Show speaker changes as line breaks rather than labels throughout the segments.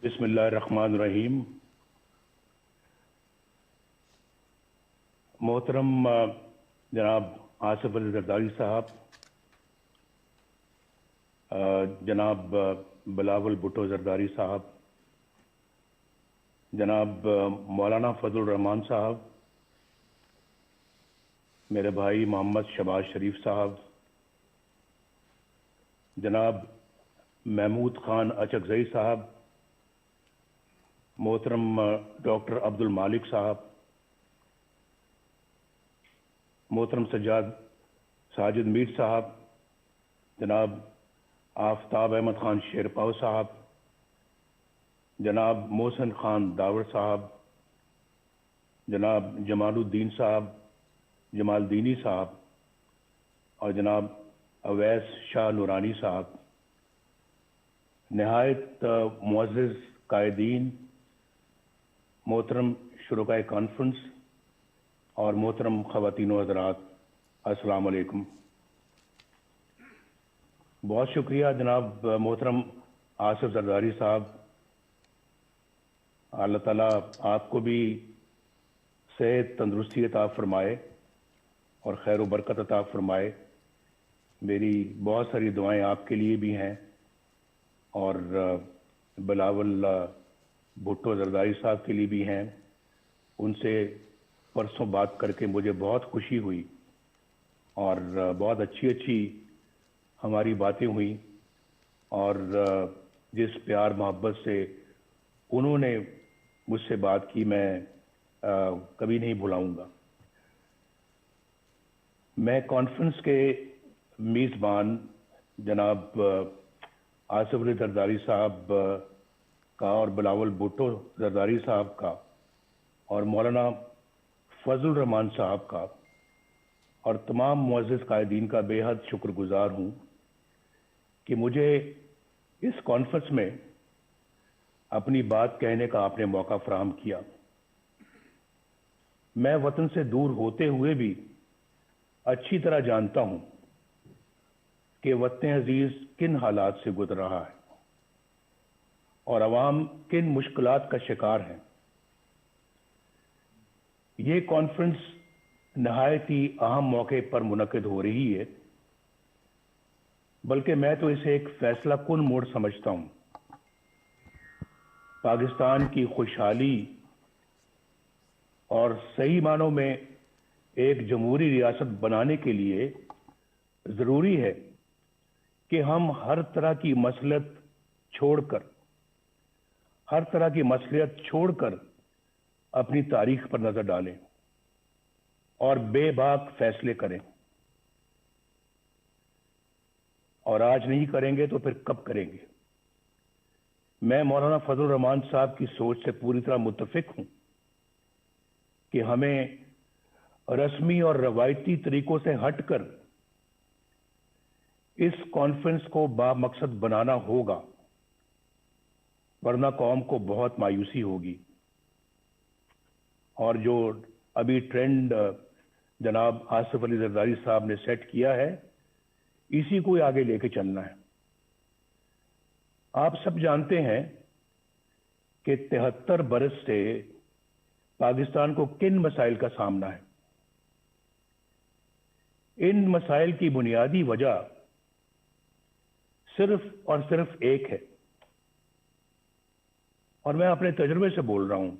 बिस्मिल्लाहिर्रहमानिर्रहीम। मोहतरम जनाब आसिफ अली जरदारी साहब, जनाब बिलावल भुट्टो जरदारी साहब, जनाब मौलाना फजल रहमान साहब, मेरे भाई मोहम्मद शबाज शरीफ साहब, जनाब महमूद खान अचकजई साहब, मोहतरम डॉक्टर अब्दुल मालिक साहब, मोहतरम साजिद मीर साहब, जनाब आफ्ताब अहमद खान शेरपाव साहब, जनाब मोहसिन खान दावर साहब, जनाब जमालुद्दीन साहब, जमालदीनी साहब और जनाब अवैस शाह नूरानी साहब, नहायत मुअज़्ज़िज़ कायदीन, मोहतरम शुरकाए कॉन्फ्रेंस और मोहतरम ख़वातीन व हज़रात, अस्सलाम वालेकुम। बहुत शुक्रिया जनाब मोहतरम आसिफ जरदारी साहब। अल्लाह ताला आपको भी सेहत तंदुरुस्ती अता फरमाए और खैर व बरकत अता फरमाए। मेरी बहुत सारी दुआएं आपके लिए भी हैं और बिलावल भुट्टो जरदारी साहब के लिए भी हैं। उनसे परसों बात करके मुझे बहुत खुशी हुई और बहुत अच्छी हमारी बातें हुई और जिस प्यार मोहब्बत से उन्होंने मुझसे बात की मैं कभी नहीं भुलाऊंगा। मैं कॉन्फ्रेंस के मेज़बान जनाब आसिफ अली जरदारी साहब का और बिलावल भुट्टो जरदारी साहब का और मौलाना फजल रहमान साहब का और तमाम मुअज़्ज़िज़ कायदीन का बेहद शुक्रगुजार हूँ कि मुझे इस कॉन्फ्रेंस में अपनी बात कहने का आपने मौका फराहम किया। मैं वतन से दूर होते हुए भी अच्छी तरह जानता हूँ कि वतन अजीज किन हालात से गुजर रहा है और अवाम किन मुश्किलात का शिकार है। ये कॉन्फ्रेंस नहायत ही अहम मौके पर मुनक़िद हो रही है, बल्कि मैं तो इसे एक फैसला कुन मोड़ समझता हूँ। पाकिस्तान की खुशहाली और सही मानों में एक जमहूरी रियासत बनाने के लिए ज़रूरी है कि हम हर तरह की मसलियत छोड़कर अपनी तारीख पर नजर डालें और बेबाक फैसले करें। और आज नहीं करेंगे तो फिर कब करेंगे? मैं मौलाना फजल रहमान साहब की सोच से पूरी तरह मुत्तफिक हूं कि हमें रस्मी और रवायती तरीकों से हटकर इस कॉन्फ्रेंस को बामकसद बनाना होगा, वरना कौम को बहुत मायूसी होगी। और जो अभी ट्रेंड जनाब आसिफ अली जरदारी साहब ने सेट किया है, इसी को आगे लेके चलना है। आप सब जानते हैं कि 73 बरस से पाकिस्तान को किन मसाइल का सामना है। इन मसाइल की बुनियादी वजह सिर्फ और सिर्फ एक है और मैं अपने तजुर्बे से बोल रहा हूं।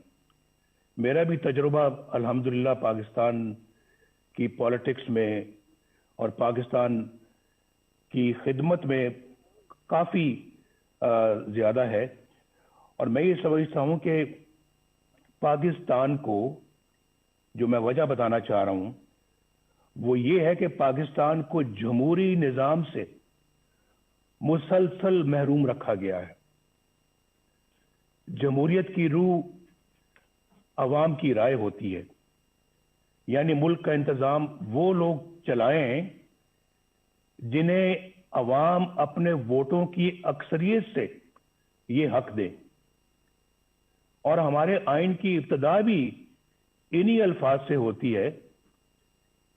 मेरा भी तजुर्बा अल्हम्दुलिल्लाह पाकिस्तान की पॉलिटिक्स में और पाकिस्तान की खिदमत में काफ़ी ज़्यादा है और मैं ये समझता हूँ कि पाकिस्तान को, जो मैं वजह बताना चाह रहा हूँ, वो ये है कि पाकिस्तान को जमहूरी निज़ाम से मुसलसल महरूम रखा गया है। जमहूरियत की रूह अवाम की राय होती है, यानी मुल्क का इंतज़ाम वो लोग चलाएं जिन्हें अवाम अपने वोटों की अक्सरियत से ये हक दे। और हमारे आइन की इब्तिदा भी इन्हीं अल्फाज से होती है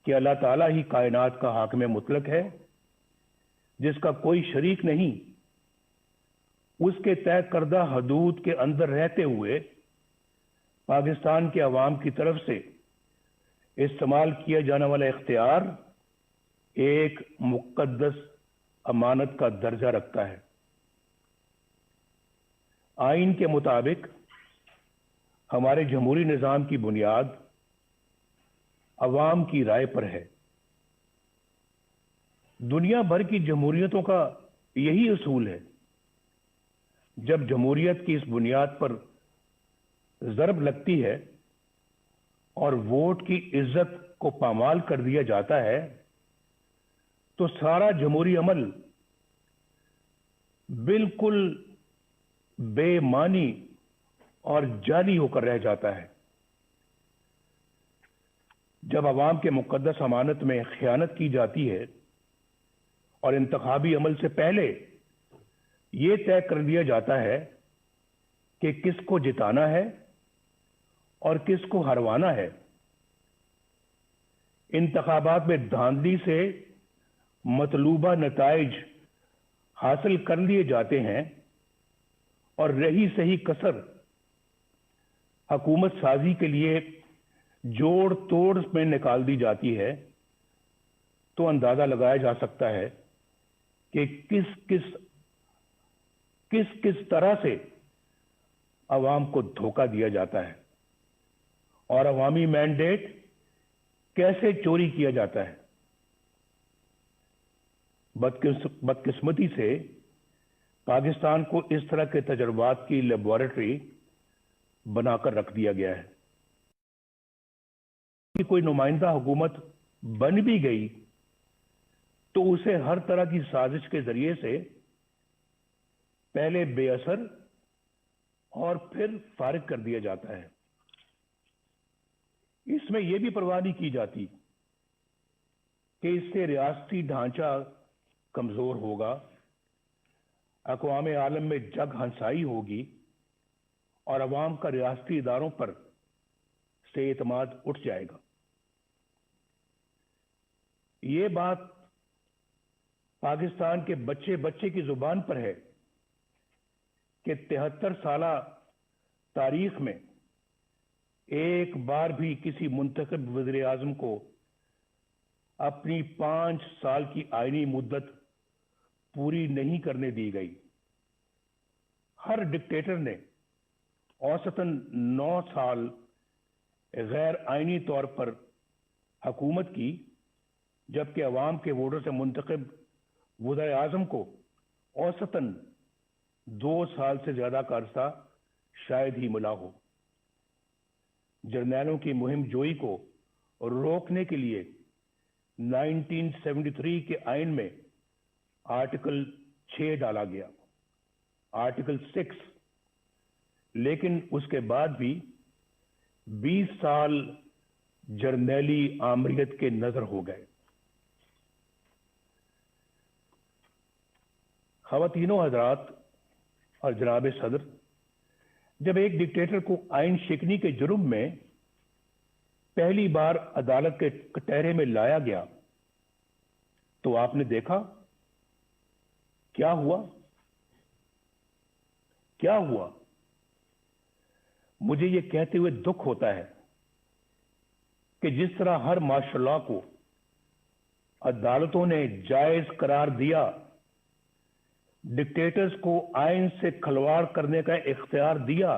कि अल्लाह ताला ही कायनात का हाकिम मुतलक है, जिसका कोई शरीक नहीं। उसके तय करदा हदूद के अंदर रहते हुए पाकिस्तान के अवाम की तरफ से इस्तेमाल किया जाने वाला इख्तियार एक मुक़द्दस अमानत का दर्जा रखता है। आइन के मुताबिक हमारे जमहूरी निज़ाम की बुनियाद अवाम की राय पर है। दुनिया भर की जमहूरियतों का यही उसूल है। जब जमहूरियत की इस बुनियाद पर ज़रब लगती है और वोट की इज्जत को पामाल कर दिया जाता है तो सारा जमहूरी अमल बिल्कुल बेमानी और जाली होकर रह जाता है। जब अवाम के मुक़द्दस अमानत में खयानत की जाती है और इंतखाबी अमल से पहले यह तय कर दिया जाता है कि किसको जिताना है और किसको हरवाना है, इंतखाबात में धांधली से मतलूबा नताइज हासिल कर लिए जाते हैं और रही सही कसर हुकूमत साजी के लिए जोड़ तोड़ में निकाल दी जाती है, तो अंदाजा लगाया जा सकता है कि किस तरह से अवाम को धोखा दिया जाता है और अवामी मैंडेट कैसे चोरी किया जाता है। बदकिस्मती से पाकिस्तान को इस तरह के तजुर्बात की लेबोरेटरी बनाकर रख दिया गया है कि कोई नुमाइंदा हुकूमत बन भी गई तो उसे हर तरह की साजिश के जरिए से पहले बेअसर और फिर फारिग कर दिया जाता है। इसमें यह भी परवाह नहीं की जाती कि इससे रियासती ढांचा कमजोर होगा, अक़वाम आलम में जग हंसाई होगी और अवाम का रियासती इदारों पर से एतमाद उठ जाएगा। ये बात पाकिस्तान के बच्चे बच्चे की जुबान पर है कि 73 साला तारीख में एक बार भी किसी मुंतखब वज़ीर आज़म को अपनी 5 साल की आईनी मुद्दत पूरी नहीं करने दी गई। हर डिक्टेटर ने औसतन 9 साल गैर आईनी तौर पर हुकूमत की, जबकि अवाम के वोटों से मुंतखब वज़ीर आज़म को औसतन 2 साल से ज्यादा का अरसा शायद ही मिला हो। जर्नैलों की मुहिम जोई को रोकने के लिए 1973 के आइन में आर्टिकल 6 डाला गया, आर्टिकल 6, लेकिन उसके बाद भी 20 साल जर्नैली आमरीत के नजर हो गए। ख़वातीनो हज़रात और जनाब सदर, जब एक डिक्टेटर को आइन शिकनी के जुर्म में पहली बार अदालत के कटहरे में लाया गया तो आपने देखा क्या हुआ। क्या हुआ? मुझे यह कहते हुए दुख होता है कि जिस तरह हर माशाअल्लाह को अदालतों ने जायज करार दिया, डिक्टेटर्स को आइन से खिलवाड़ करने का इख्तियार दिया,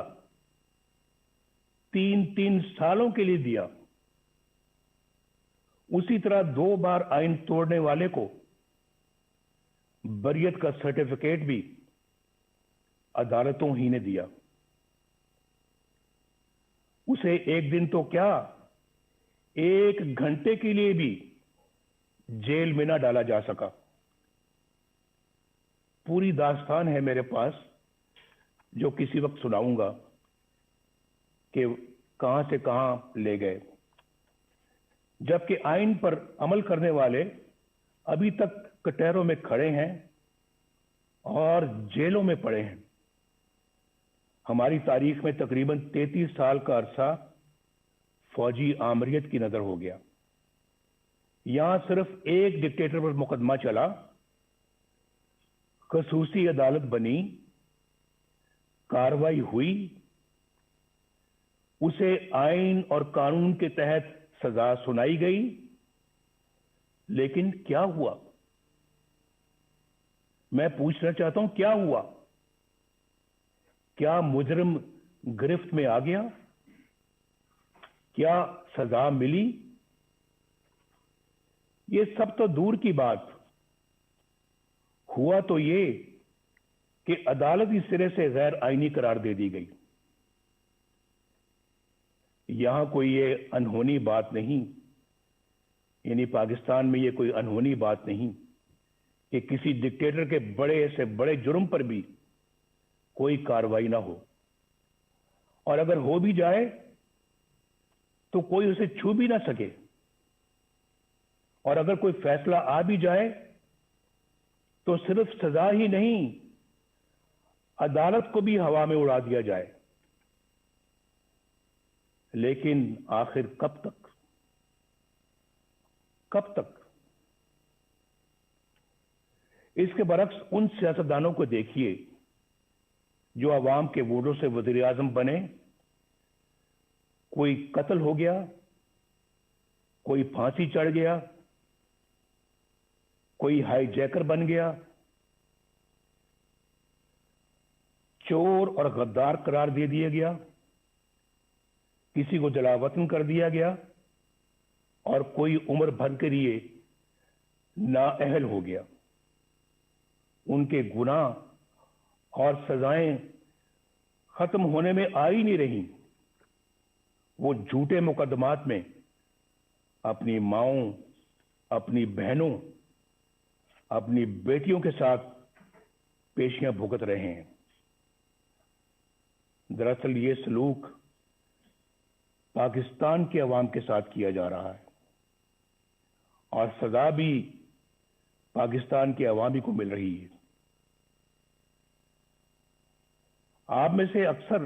3 सालों के लिए दिया, उसी तरह 2 बार आइन तोड़ने वाले को बरियत का सर्टिफिकेट भी अदालतों ही ने दिया। उसे एक दिन तो क्या, 1 घंटे के लिए भी जेल में ना डाला जा सका। पूरी दास्तान है मेरे पास जो किसी वक्त सुनाऊंगा कि कहां से कहां ले गए, जबकि आइन पर अमल करने वाले अभी तक कटहरों में खड़े हैं और जेलों में पड़े हैं। हमारी तारीख में तकरीबन 33 साल का अरसा फौजी आमरीत की नजर हो गया। यहां सिर्फ एक डिक्टेटर पर मुकदमा चला, खसूसी अदालत बनी कार्रवाई हुई, उसे आइन और कानून के तहत सजा सुनाई गई, लेकिन क्या हुआ? मैं पूछना चाहता हूं, क्या हुआ? क्या मुजरिम गिरफ्त में आ गया? क्या सजा मिली? ये सब तो दूर की बात। हुआ तो ये कि अदालती सिरे से गैर आईनी करार दे दी गई। यहां कोई ये अनहोनी बात नहीं, यानी पाकिस्तान में ये कोई अनहोनी बात नहीं कि किसी डिक्टेटर के बड़े से बड़े जुर्म पर भी कोई कार्रवाई ना हो, और अगर हो भी जाए तो कोई उसे छू भी ना सके, और अगर कोई फैसला आ भी जाए तो सिर्फ सजा ही नहीं, अदालत को भी हवा में उड़ा दिया जाए। लेकिन आखिर कब तक? कब तक? इसके बरक्स उन सियासतदानों को देखिए जो अवाम के वोटों से वजीर आजम बने। कोई कत्ल हो गया, कोई फांसी चढ़ गया, कोई हाईजैकर बन गया, चोर और गद्दार करार दे दिया गया, किसी को जलावतन कर दिया गया, और कोई उम्र भर के लिए नाअहल हो गया। उनके गुनाह और सजाएं खत्म होने में आ ही नहीं रही। वो झूठे मुकदमात में अपनी माओं, अपनी बहनों, अपनी बेटियों के साथ पेशियां भुगत रहे हैं। दरअसल ये सलूक पाकिस्तान के अवाम के साथ किया जा रहा है, और सजा भी पाकिस्तान के अवामी को मिल रही है। आप में से अक्सर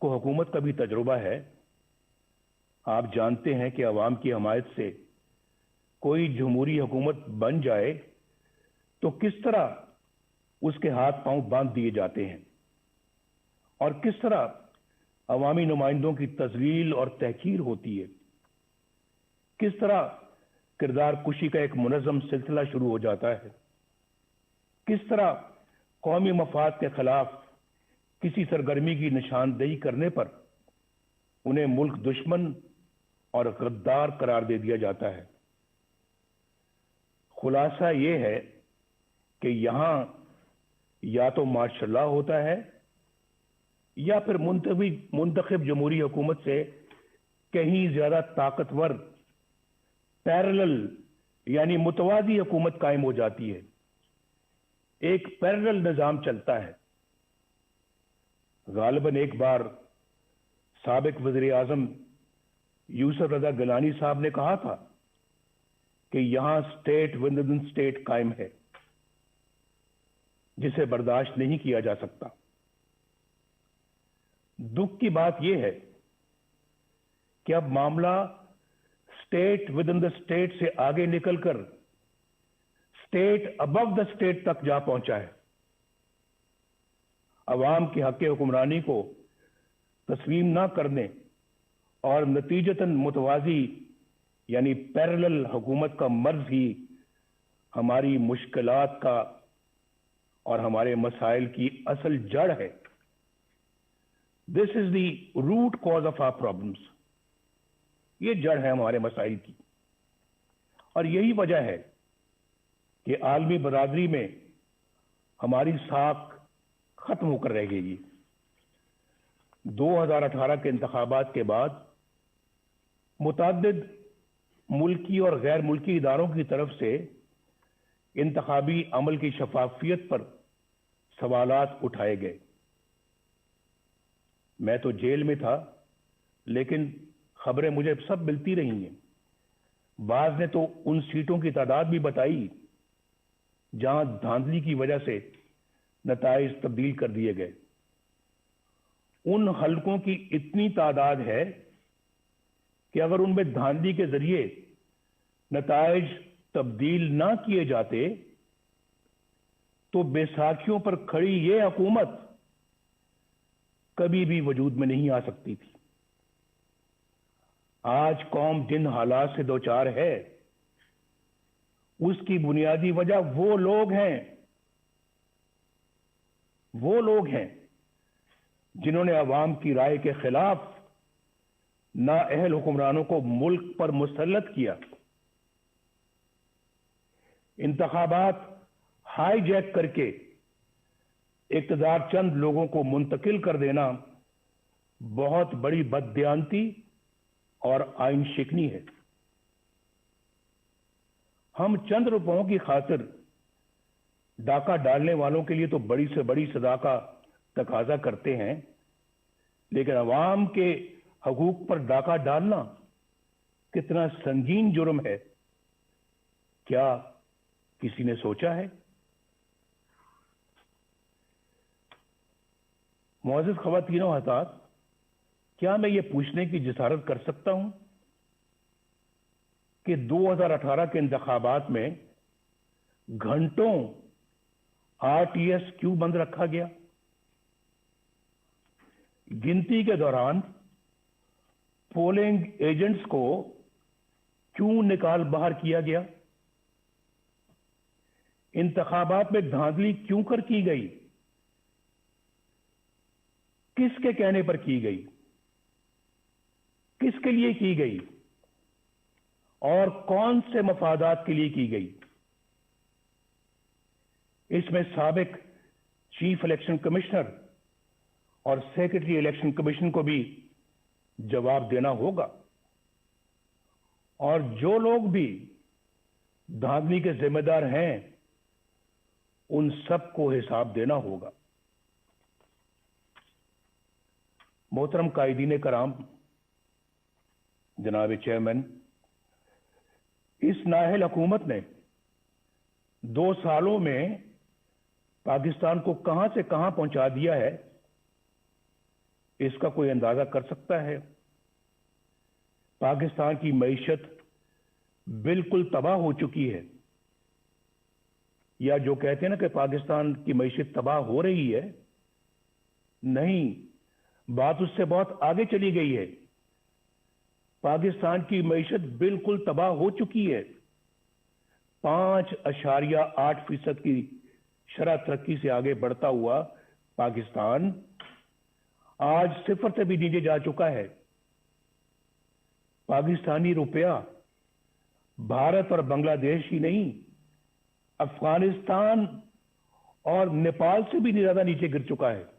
को हुकूमत का भी तजुर्बा है। आप जानते हैं कि अवाम की हमायत से कोई जमहूरी हुकूमत बन जाए तो किस तरह उसके हाथ पांव बांध दिए जाते हैं, और किस तरह अवामी नुमाइंदों की तजलील और तहकीर होती है। किस तरह किरदार कुशी का एक मुनज़्ज़म सिलसिला शुरू हो जाता है। किस तरह कौमी मफाद के खिलाफ किसी सरगर्मी की निशानदेही करने पर उन्हें मुल्क दुश्मन और गद्दार करार दे दिया जाता है। खुलासा यह है कि यहां या तो मार्शल लॉ होता है, या फिर मुंतखब जमहूरी हुकूमत से कहीं ज्यादा ताकतवर पैरेलल यानी मुतवादी हुकूमत कायम हो जाती है। एक पैरेलल निजाम चलता है। गालिबन एक बार साबिक वज़ीर आज़म यूसुफ रज़ा गिलानी साहब ने कहा था कि यहां स्टेट विद इन स्टेट कायम है, जिसे बर्दाश्त नहीं किया जा सकता। दुख की बात यह है कि अब मामला state with in the state से आगे निकलकर स्टेट अबव द स्टेट तक जा पहुंचा है। अवाम के हक हुक्मरानी को तस्लीम ना करने और नतीजतन मुतवाजी यानी पैरेलल हुकूमत का मर्ज ही हमारी मुश्किलात का और हमारे मसाइल की असल जड़ है। This is the root cause of our problems. ये जड़ है हमारे मसाइल की, और यही वजह है कि आलमी बरादरी में हमारी साख खत्म होकर रह गई। 2018 के इंतखाबात के बाद मुतअद्दिद मुल्की और गैर मुल्की इदारों की तरफ से इंतखाबी अमल की शफाफियत पर सवालात उठाए गए। मैं तो जेल में था, लेकिन खबरें मुझे सब मिलती रही हैं। बाज ने तो उन सीटों की तादाद भी बताई जहां धांधली की वजह से नताइज तब्दील कर दिए गए। उन हलकों की इतनी तादाद है कि अगर उनमें धांधली के जरिए नताइज तब्दील ना किए जाते तो बैसाखियों पर खड़ी ये हुकूमत कभी भी वजूद में नहीं आ सकती थी। आज कौम जिन हालात से दो चार है, उसकी बुनियादी वजह वो लोग हैं जिन्होंने अवाम की राय के खिलाफ नाअहल हुक्मरानों को मुल्क पर मुसल्लत किया। इंतखाबात हाईजैक करके इक़्तिदार चंद लोगों को मुंतकिल कर देना बहुत बड़ी बददियानती और आइन शिकनी है। हम चंद रुपयों की खातिर डाका डालने वालों के लिए तो बड़ी से बड़ी सजा का तकाजा करते हैं, लेकिन अवाम के हकूक पर डाका डालना कितना संगीन जुर्म है, क्या किसी ने सोचा है? मुअज़्ज़िज़ ख़वातीन व हज़रात, क्या मैं ये पूछने की जिसारत कर सकता हूं कि 2018 के इंतखाबात में घंटों RTS क्यों बंद रखा गया? गिनती के दौरान पोलिंग एजेंट्स को क्यों निकाल बाहर किया गया? इंतखाबात में धांधली क्यों कर की गई? किसके कहने पर की गई? किसके लिए की गई? और कौन से मफादात के लिए की गई? इसमें साबिक चीफ इलेक्शन कमिश्नर और सेक्रेटरी इलेक्शन कमीशन को भी जवाब देना होगा, और जो लोग भी धांधली के जिम्मेदार हैं उन सबको हिसाब देना होगा। मोहतरम कायदीन कराम, जनाब चेयरमैन, इस नाअहल हुकूमत ने 2 सालों में पाकिस्तान को कहां से कहां पहुंचा दिया है, इसका कोई अंदाजा कर सकता है? पाकिस्तान की मईशत बिल्कुल तबाह हो चुकी है, या जो कहते हैं ना कि पाकिस्तान की मईशत तबाह हो रही है, नहीं, बात उससे बहुत आगे चली गई है। पाकिस्तान की मईशत बिल्कुल तबाह हो चुकी है। 5.8% की शरह तरक्की से आगे बढ़ता हुआ पाकिस्तान आज 0 से भी नीचे जा चुका है। पाकिस्तानी रुपया भारत और बांग्लादेश ही नहीं, अफगानिस्तान और नेपाल से भी ज्यादा नीचे गिर चुका है।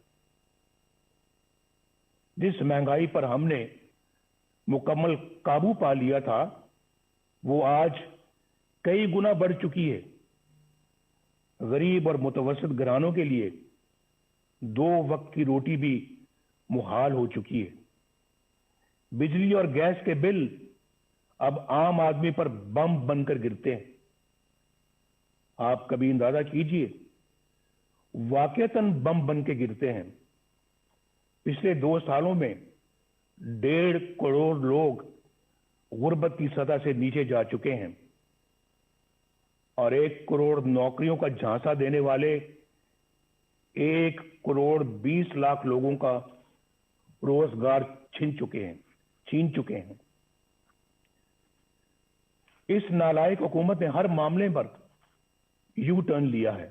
जिस महंगाई पर हमने मुकम्मल काबू पा लिया था, वो आज कई गुना बढ़ चुकी है। गरीब और मुतवस्सित घरानों के लिए 2 वक्त की रोटी भी मुहाल हो चुकी है। बिजली और गैस के बिल अब आम आदमी पर बम बनकर गिरते हैं। आप कभी अंदाजा कीजिए, वाकईतन बम बन के गिरते हैं। पिछले 2 सालों में 1.5 करोड़ लोग गुर्बत की सतह से नीचे जा चुके हैं, और 1 करोड़ नौकरियों का झांसा देने वाले 1 करोड़ 20 लाख लोगों का रोजगार छीन चुके हैं। इस नालायक हुकूमत ने हर मामले पर यू टर्न लिया है।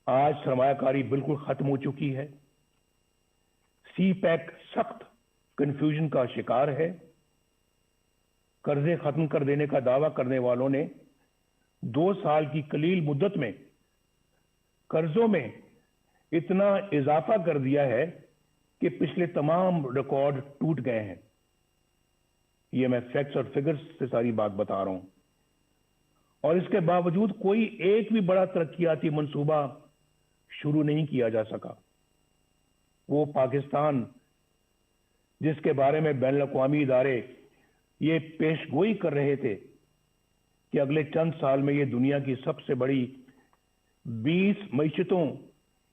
आज सरमायाकारी बिल्कुल खत्म हो चुकी है। CPEC सख्त कंफ्यूजन का शिकार है। कर्जे खत्म कर देने का दावा करने वालों ने 2 साल की कलील मुद्दत में कर्जों में इतना इजाफा कर दिया है कि पिछले तमाम रिकॉर्ड टूट गए हैं। ये मैं फैक्ट्स और फिगर्स से सारी बात बता रहा हूं। और इसके बावजूद कोई एक भी बड़ा तरक्याती मंसूबा शुरू नहीं किया जा सका। वो पाकिस्तान जिसके बारे में बैनुल अक़वामी इदारे ये पेशगोई कर रहे थे कि अगले चंद साल में ये दुनिया की सबसे बड़ी 20 मईशतों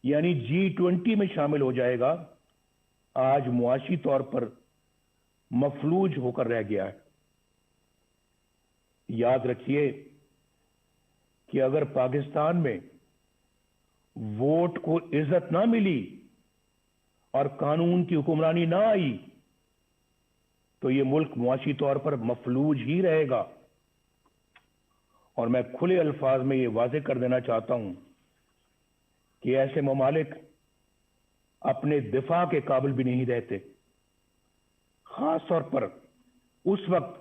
यानी G20 में शामिल हो जाएगा, आज मुआशी तौर पर मफलूज होकर रह गया है। याद रखिए कि अगर पाकिस्तान में वोट को इज्जत ना मिली اور قانون کی حکمرانی نہ آئی تو یہ ملک معاشی طور پر مفلوج ہی رہے گا. اور میں کھلے الفاظ میں یہ واضح کر دینا چاہتا ہوں کہ ایسے ممالک اپنے دفاع کے قابل بھی نہیں رہتے، خاص طور پر اس وقت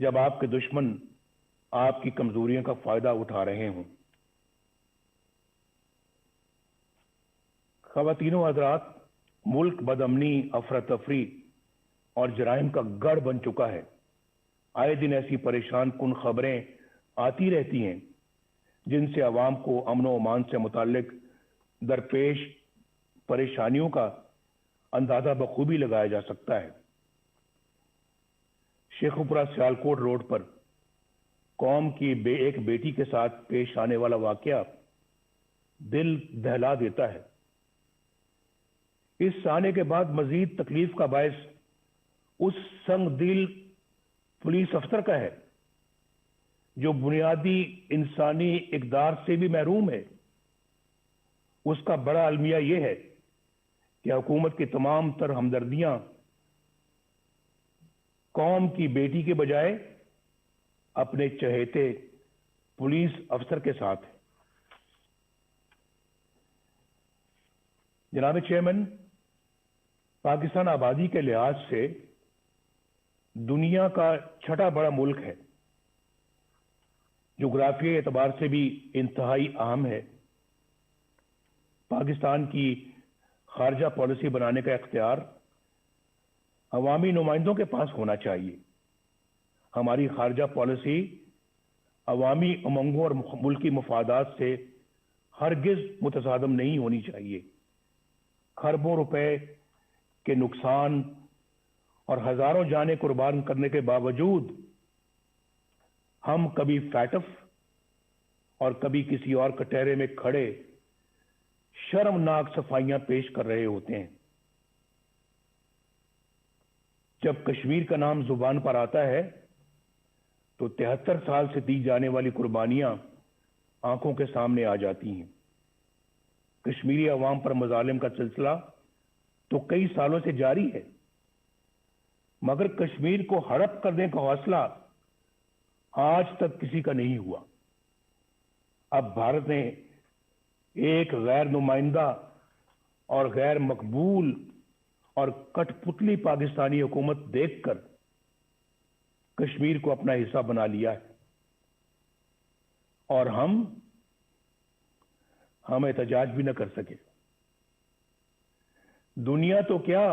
جب آپ کے دشمن آپ کی کمزوریوں کا فائدہ اٹھا رہے ہوں. خواتین و حضرات، ملک بدامنی، افراتفری اور جرائم کا گڑھ بن چکا ہے. آئے دن ایسی پریشان کن خبریں آتی رہتی ہیں جن سے عوام کو امن و امان سے متعلق درپیش پریشانیوں کا اندازہ بخوبی لگایا جا سکتا ہے. شیخوپورہ سیالکوٹ روڈ پر قوم کی ایک بیٹی کے ساتھ پیش آنے والا واقعہ دل دہلا دیتا ہے. اس آنے کے بعد مزید تکلیف کا باعث اس سنگ دل پولیس افسر کا ہے جو بنیادی انسانی اقدار سے بھی محروم ہے. اس کا بڑا المیہ یہ ہے کہ حکومت کی تمام تر ہمدردیاں قوم کی بیٹی کے بجائے اپنے چہیتے پولیس افسر کے ساتھ ہے. جناب چیئرمین، پاکستان آبادی کے لحاظ سے دنیا کا چھٹا بڑا ملک ہے، جغرافیائی اعتبار سے بھی انتہائی اہم ہے. پاکستان کی خارجہ پالیسی بنانے کا اختیار عوامی نمائندوں کے پاس ہونا چاہیے. ہماری خارجہ پالیسی عوامی امنگوں اور ملکی مفادات سے ہرگز متصادم نہیں ہونی چاہیے. خربوں روپے کے نقصان اور ہزاروں جانیں قربان کرنے کے باوجود ہم کبھی فیٹف اور کبھی کسی اور کٹہرے میں کھڑے شرمناک صفائیاں پیش کر رہے ہوتے ہیں. جب کشمیر کا نام زبان پر آتا ہے تو 73 سال سے دی جانے والی قربانیاں آنکھوں کے سامنے آ جاتی ہیں. کشمیری عوام پر مظالم کا سلسلہ تو کئی سالوں سے جاری ہے، مگر کشمیر کو ہڑپ کرنے کا حوصلہ آج تک کسی کا نہیں ہوا. اب بھارت نے ایک غیر نمائندہ اور غیر مقبول اور کٹ پتلی پاکستانی حکومت دیکھ کر کشمیر کو اپنا حصہ بنا لیا ہے، اور ہم احتجاج بھی نہ کر سکے. دنیا تو کیا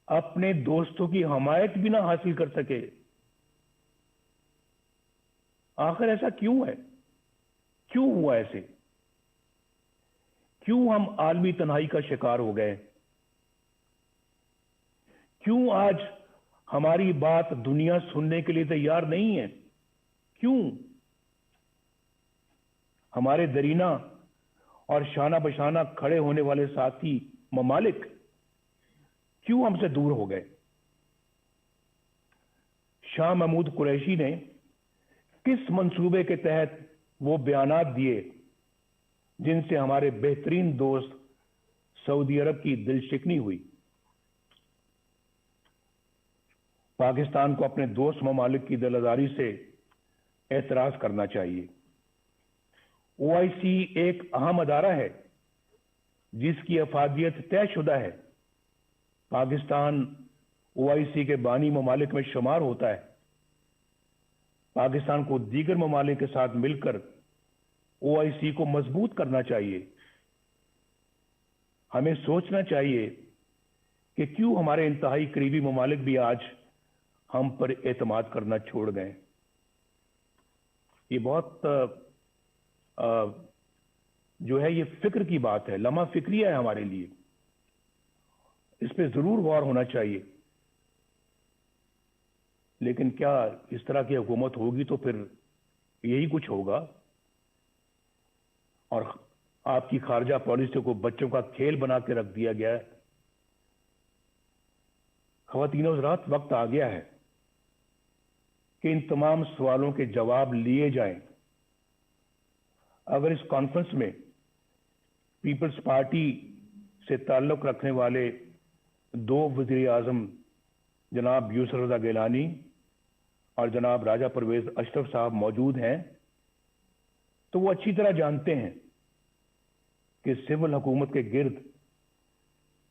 اپنے دوستوں کی حمایت بھی نہ حاصل کر سکے. آخر ایسا کیوں ہے؟ کیوں ہوا ایسے؟ کیوں ہم عالمی تنہائی کا شکار ہو گئے؟ کیوں آج ہماری بات دنیا سننے کے لیے تیار نہیں ہے؟ کیوں ہمارے درینہ اور شانہ بشانہ کھڑے ہونے والے ساتھی ممالک کیوں ہم سے دور ہو گئے؟ شاہ محمود قریشی نے کس منصوبے کے تحت وہ بیانات دیے جن سے ہمارے بہترین دوست سعودی عرب کی دل شکنی ہوئی؟ پاکستان کو اپنے دوست ممالک کی دل آزاری سے اعتراض کرنا چاہیے. OIC ایک اہم ادارہ ہے جس کی افادیت طے شدہ ہے. پاکستان OIC کے بانی ممالک میں شمار ہوتا ہے. پاکستان کو دیگر ممالک کے ساتھ مل کر OIC کو مضبوط کرنا چاہیے. ہمیں سوچنا چاہیے کہ کیوں ہمارے انتہائی قریبی ممالک بھی آج ہم پر اعتماد کرنا چھوڑ گئے. یہ بہت جو ہے یہ فکر کی بات ہے، لمحہ فکریہ ہے ہمارے لیے. اس پہ ضرور غور ہونا چاہیے. لیکن کیا اس طرح کی حکومت ہوگی تو پھر یہی کچھ ہوگا اور آپ کی خارجہ پالیسی کو بچوں کا کھیل بنا کے رکھ دیا گیا ہے. خواتین و حضرات، وقت آ گیا ہے کہ ان تمام سوالوں کے جواب لیے جائیں. اگر اس کانفرنس میں پیپلز پارٹی से ताल्लुक़ रखने वाले दो वज़ीर आज़म जनाब यूसुफ रज़ा गिलानी और जनाब राजा परवेज़ अशरफ साहब मौजूद हैं, तो वो अच्छी तरह जानते हैं कि सिविल हुकूमत के गिर्द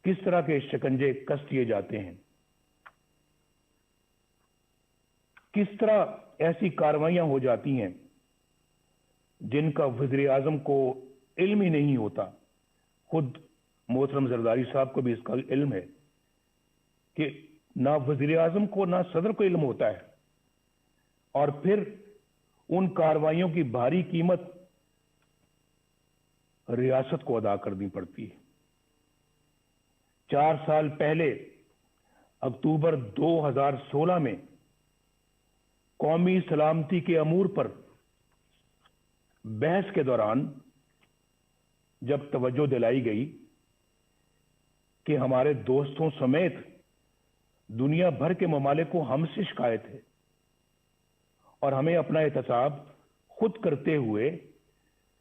किस तरह के शिकंजे कस दिए जाते हैं, किस तरह ऐसी कार्रवाइयां हो जाती हैं जिनका वज़ीर आज़म को इल्म ही नहीं होता। खुद मोहतरम जरदारी साहब को भी इसका इल्म है कि ना वज़ीर आज़म को ना सदर को इल्म होता है, और फिर उन कार्रवाइयों की भारी कीमत रियासत को अदा करनी पड़ती है। 4 साल पहले अक्टूबर 2016 में कौमी सलामती के अमूर पर बहस के दौरान जब तवज्जो दिलाई गई कि हमारे दोस्तों समेत दुनिया भर के ममालिक को हमसे शिकायत है और हमें अपना एहतसाब खुद करते हुए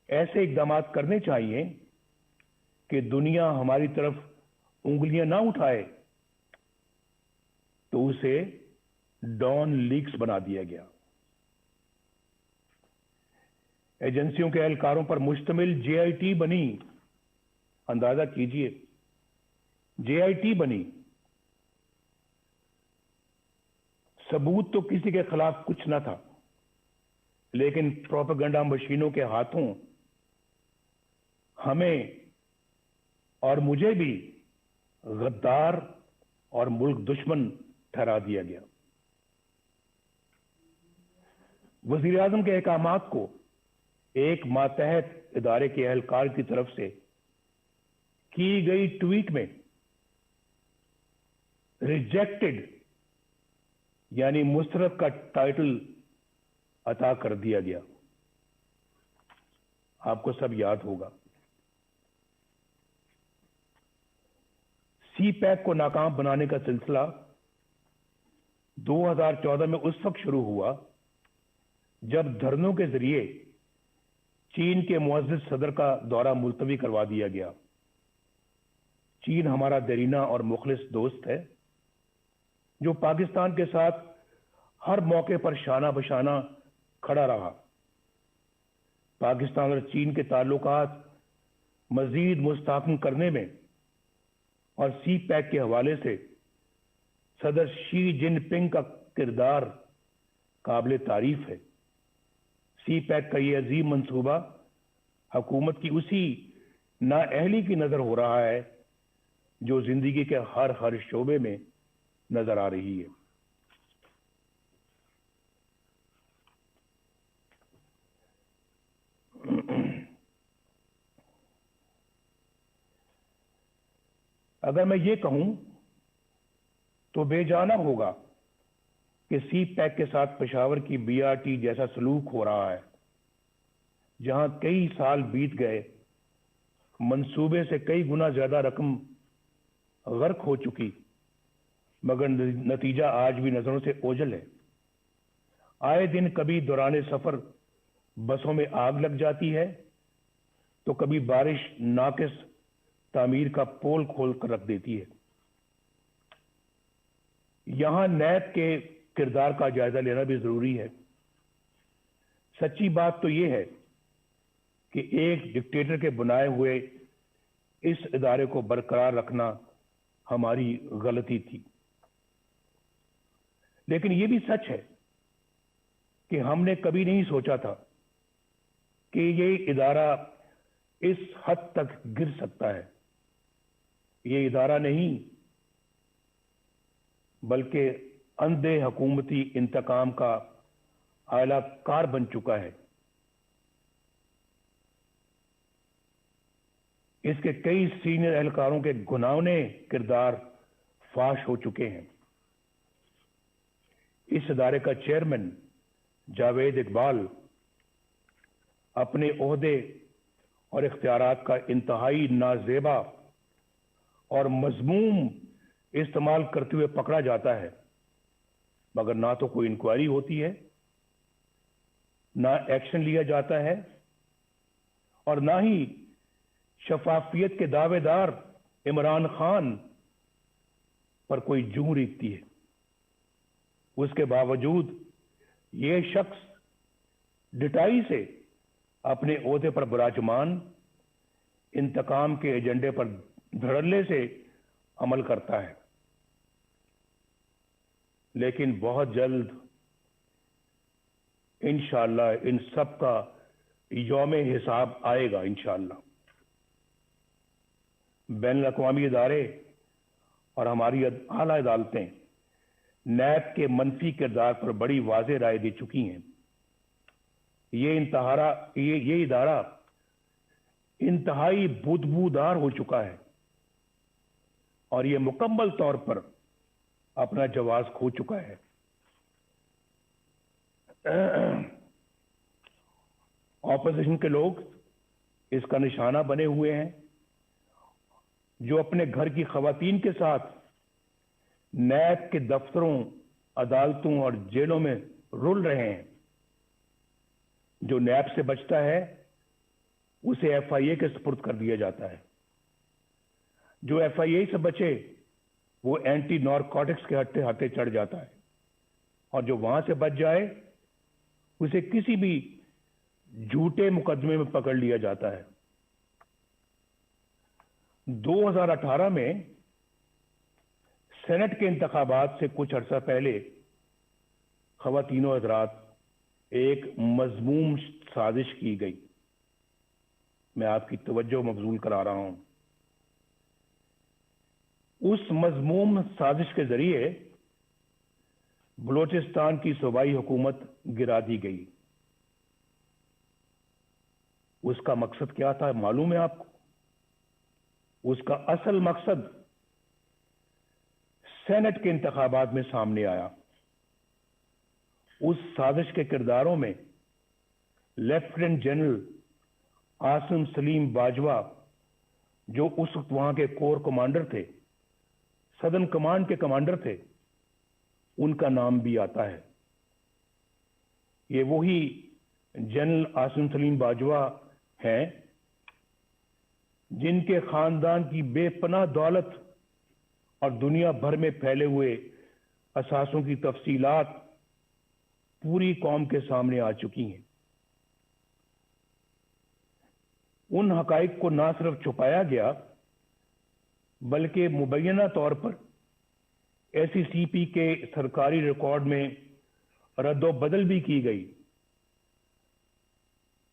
ऐसे इकदाम करने चाहिए कि दुनिया हमारी तरफ उंगलियां ना उठाए, तो उसे डॉन लीक्स बना दिया गया। एजेंसियों के एहलकारों पर मुश्तमिल जेआईटी बनी। अंदाजा कीजिए, जेआईटी बनी। सबूत तो किसी के खिलाफ कुछ ना था, लेकिन प्रोपेगेंडा मशीनों के हाथों हमें और मुझे भी गद्दार और मुल्क दुश्मन ठहरा दिया गया। वज़ीर आज़म के अहकामात को एक मातहत इदारे के एहलकार की तरफ से की गई ट्वीट में रिजेक्टेड यानी मुस्तरद का टाइटल अता कर दिया गया। आपको सब याद होगा। सीपैक को नाकाम बनाने का सिलसिला 2014 में उस वक्त शुरू हुआ जब धरनों के जरिए चीन के मुअज़्ज़िज़ सदर का दौरा मुलतवी करवा दिया गया। चीन हमारा देरीना और मुखलिस दोस्त है, जो पाकिस्तान के साथ हर मौके पर शाना बशाना खड़ा रहा। पाकिस्तान और चीन के ताल्लुकात मजीद मुस्तहकम करने में और सी पैक के हवाले से सदर शी जिनपिंग का किरदार काबिल तारीफ है। सी पैक का ये अजीम मंसूबा हुकूमत की उसी नाअहली की नजर हो रहा है जो जिंदगी के हर शोबे में नजर आ रही है। अगर मैं ये कहूं तो बेजाना होगा कि सी पैक के साथ पेशावर की बीआरटी जैसा सलूक हो रहा है, जहां कई साल बीत गए, मंसूबे से कई गुना ज्यादा रकम गर्क हो चुकी, मगर नतीजा आज भी नजरों से ओझल है। आए दिन कभी दौरान सफर बसों में आग लग जाती है, तो कभी बारिश नाकिस तामीर का पोल खोल कर रख देती है। यहां नैब के किरदार का जायजा लेना भी जरूरी है। सच्ची बात तो यह है कि एक डिक्टेटर के बनाए हुए इस इदारे को बरकरार रखना हमारी गलती थी, लेकिन यह भी सच है कि हमने कभी नहीं सोचा था कि यह इदारा इस हद तक गिर सकता है। ये इदारा नहीं बल्कि अंधे हुकूमती इंतकाम का आला कार बन चुका है। इसके कई सीनियर एहलकारों के घुनावने किरदार फाश हो चुके हैं। इस इदारे का चेयरमैन जावेद इकबाल अपने ओहदे और इख्तियारात का इंतहाई नाजेबा और मजमूम इस्तेमाल करते हुए पकड़ा जाता है, मगर ना तो कोई इंक्वायरी होती है, ना एक्शन लिया जाता है, और ना ही शफाफियत के दावेदार इमरान खान पर कोई जूं रीतती है, उसके बावजूद ये शख्स डिटाई से अपने ओहदे पर विराजमान इंतकाम के एजेंडे पर धड़ल्ले से अमल करता है। लेकिन बहुत जल्द इंशाअल्लाह इन सब का यौम हिसाब आएगा इंशाअल्लाह। बैनुल अक़वामी इदारे और हमारी आला अदालतें नैब के मनफी किरदार पर बड़ी वाज़ेह राय दे चुकी हैं। ये इदारा इंतहाई बुदबूदार हो चुका है और ये मुकम्मल तौर पर अपना जवाज खो चुका है। ऑपोजिशन के लोग इसका निशाना बने हुए हैं, जो अपने घर की खवातीन के साथ नैब के दफ्तरों, अदालतों और जेलों में रुल रहे हैं। जो नैब से बचता है उसे FIA के सुपुर्द कर दिया जाता है। जो FIA से बचे वो एंटी नारकोटिक्स के हत्थे हाथे चढ़ जाता है, और जो वहां से बच जाए उसे किसी भी झूठे मुकदमे में पकड़ लिया जाता है। 2018 में सेनेट के इंतखाबात से कुछ अरसा पहले ख़वातीनो हज़रात एक मज़मूम साजिश की गई। मैं आपकी तवज्जो मबजूल करा रहा हूं। उस मज़मूम साजिश के जरिए बलोचिस्तान की सूबाई हुकूमत गिरा दी गई। उसका मकसद क्या था मालूम है आपको? उसका असल मकसद सेनेट के इंतखाबात में सामने आया। उस साजिश के किरदारों में लेफ्टिनेंट जनरल आसिम सलीम बाजवा, जो उस वक्त वहां के कोर कमांडर थे, सदर्न कमांड के कमांडर थे, उनका नाम भी आता है। ये वही जनरल आसिम सलीम बाजवा हैं जिनके खानदान की बेपनाह दौलत और दुनिया भर में फैले हुए असासों की तफसीलात पूरी कौम के सामने आ चुकी हैं। उन हकाइक को ना सिर्फ छुपाया गया बल्कि मुबैना तौर पर SCCP के सरकारी रिकॉर्ड में रद्दो बदल भी की गई।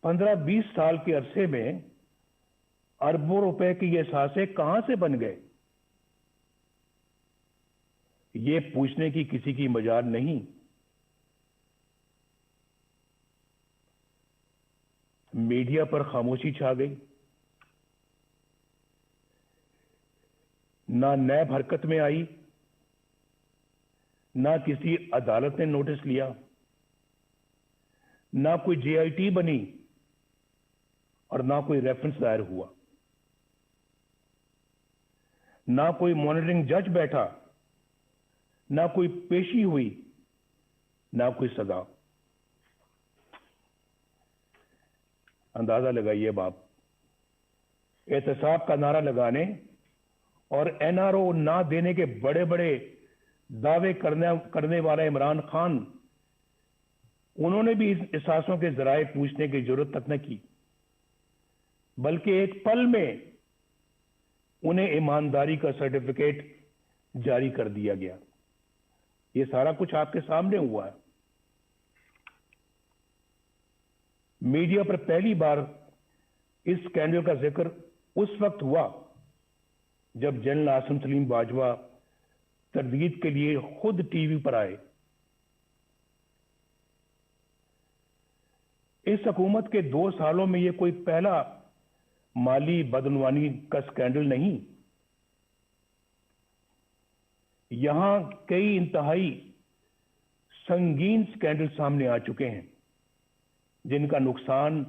15-20 साल के अरसे में अरबों रुपए के ये सासे कहां से बन गए, ये पूछने की किसी की मजाल नहीं। मीडिया पर खामोशी छा गई। ना नैब हरकत में आई, ना किसी अदालत ने नोटिस लिया, ना कोई JIT बनी और ना कोई रेफरेंस दायर हुआ, ना कोई मॉनिटरिंग जज बैठा, ना कोई पेशी हुई, ना कोई सजा। अंदाजा लगाइए अब आप, एहतसाब का नारा लगाने और NRO ना देने के बड़े बड़े दावे करने वाला इमरान खान, उन्होंने भी इस एहसासों के जराए पूछने की जरूरत तक न की, बल्कि एक पल में उन्हें ईमानदारी का सर्टिफिकेट जारी कर दिया गया। ये सारा कुछ आपके सामने हुआ है। मीडिया पर पहली बार इस स्कैंडल का जिक्र उस वक्त हुआ जब जनरल आसिम सलीम बाजवा तरदीद के लिए खुद टीवी पर आए। इस हुकूमत के 2 सालों में यह कोई पहला माली बदनवानी का स्कैंडल नहीं। यहां कई इंतहाई संगीन स्कैंडल सामने आ चुके हैं जिनका नुकसान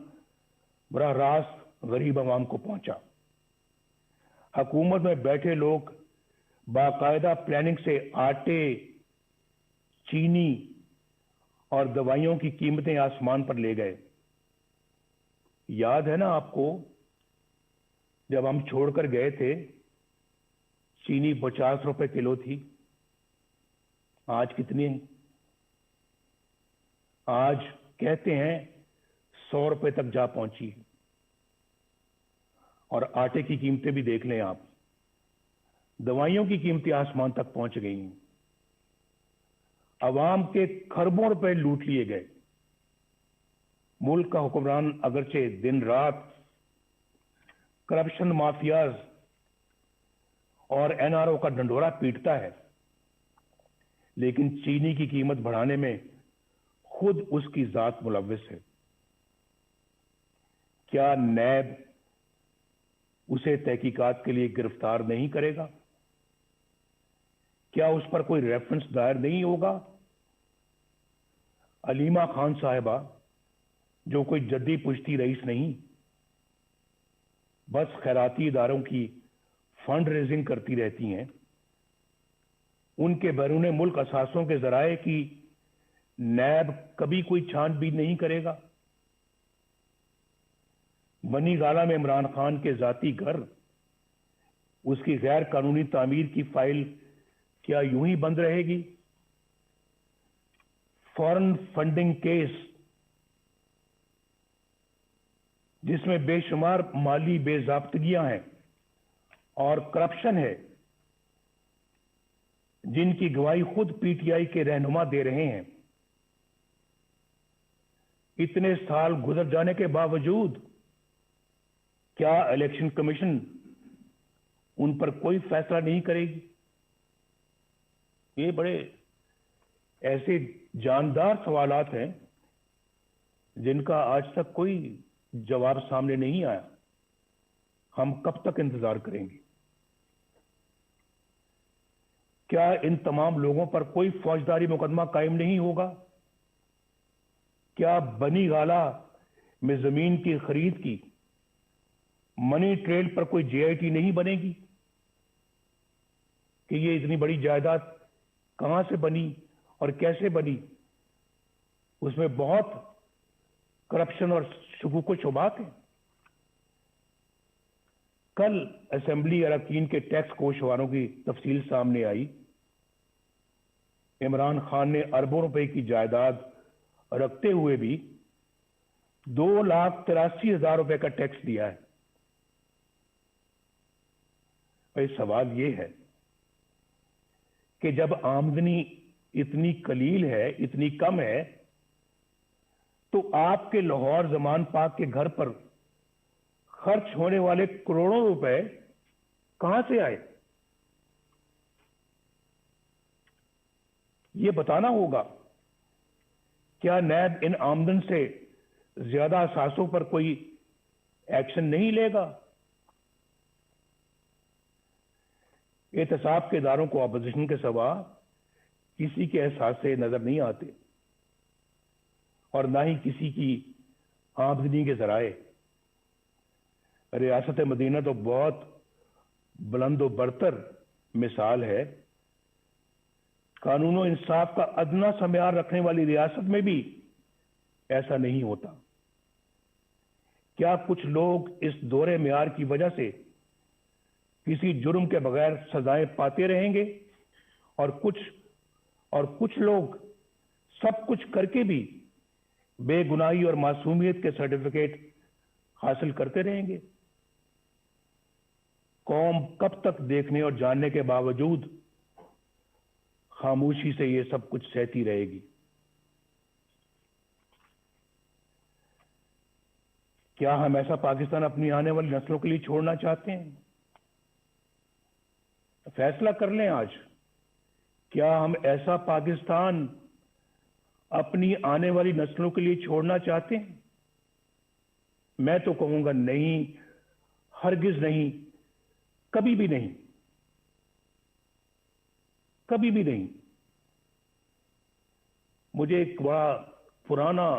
बराह रास्त गरीब आवाम को पहुंचा। हुकूमत में बैठे लोग बाकायदा प्लानिंग से आटे, चीनी और दवाइयों की कीमतें आसमान पर ले गए। याद है ना आपको, जब हम छोड़कर गए थे चीनी 50 रुपए किलो थी, आज कितनी है? आज कहते हैं 100 रुपए तक जा पहुंची है। और आटे की कीमतें भी देख लें आप, दवाइयों की कीमतें आसमान तक पहुंच गई हैं। अवाम के खरबों रुपए लूट लिए गए। मुल्क का हुक्मरान अगरचे दिन रात करप्शन माफियाज और एनआरओ का डंडोरा पीटता है, लेकिन चीनी की कीमत बढ़ाने में खुद उसकी जात मुलव्विस है। क्या नैब उसे तहकीकात के लिए गिरफ्तार नहीं करेगा? क्या उस पर कोई रेफरेंस दायर नहीं होगा? अलीमा खान साहिबा, जो कोई जद्दी पुश्ती रईस नहीं, बस खैराती इदारों की फंड रेजिंग करती रहती हैं, उनके बैरूने मुल्क असासों के जराए की नैब कभी कोई छानबीन नहीं करेगा? बनी गाला में इमरान खान के जाती घर, उसकी गैर कानूनी तामीर की फाइल क्या यूं ही बंद रहेगी? फॉरेन फंडिंग केस, जिसमें बेशुमार माली बेजाब्तगियां हैं और करप्शन है, जिनकी गवाही खुद पीटीआई के रहनुमा दे रहे हैं, इतने साल गुजर जाने के बावजूद क्या इलेक्शन कमीशन उन पर कोई फैसला नहीं करेगी? ये बड़े ऐसे जानदार सवालात हैं जिनका आज तक कोई जवाब सामने नहीं आया। हम कब तक इंतजार करेंगे? क्या इन तमाम लोगों पर कोई फौजदारी मुकदमा कायम नहीं होगा? क्या बनी गाला में जमीन की खरीद की मनी ट्रेल पर कोई जेआईटी नहीं बनेगी कि ये इतनी बड़ी जायदाद कहां से बनी और कैसे बनी? उसमें बहुत करप्शन और शुकूक शुबात है। कल असेंबली अरकान के टैक्स कोषवारों की तफसील सामने आई। इमरान खान ने अरबों रुपए की जायदाद रखते हुए भी 2,83,000 रुपए का टैक्स दिया है। भाई सवाल यह है कि जब आमदनी इतनी कलील है, इतनी कम है, तो आपके लाहौर जमान पाक के घर पर खर्च होने वाले करोड़ों रुपए कहां से आए? यह बताना होगा। क्या नैब इन आमदन से ज्यादा असासों पर कोई एक्शन नहीं लेगा? एहतसाब के इदारों को अपोजिशन के सिवा किसी के एहसास से नजर नहीं आते और ना ही किसी की आमदनी के जराए। रियासत मदीना तो बहुत बुलंद और बरतर मिसाल है। कानून और इंसाफ का अदना सा म्यार रखने वाली रियासत में भी ऐसा नहीं होता। क्या कुछ लोग इस दोहरे म्यार की वजह से किसी जुर्म के बगैर सजाएं पाते रहेंगे और कुछ लोग सब कुछ करके भी बेगुनाही और मासूमियत के सर्टिफिकेट हासिल करते रहेंगे? कौम कब तक देखने और जानने के बावजूद खामोशी से ये सब कुछ सहती रहेगी? क्या हम ऐसा पाकिस्तान अपनी आने वाली नस्लों के लिए छोड़ना चाहते हैं? फैसला कर लें आज। क्या हम ऐसा पाकिस्तान अपनी आने वाली नस्लों के लिए छोड़ना चाहते हैं? मैं तो कहूंगा नहीं, हरगिज नहीं, कभी भी नहीं, कभी भी नहीं। मुझे एक बड़ा पुराना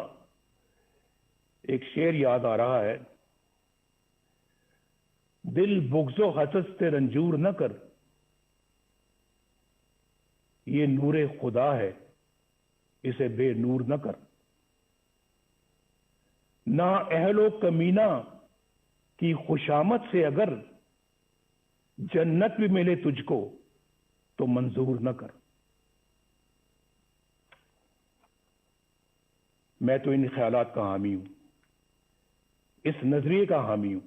एक शेर याद आ रहा है। दिल बुग़्ज़ो हसद से रंजूर न कर, ये नूरे खुदा है, इसे बेनूर न कर। ना अहलो कमीना की खुशामद से अगर जन्नत भी मिले तुझको तो मंजूर न कर। मैं तो इन ख्यालात का हामी हूं, इस नजरिए का हामी हूं।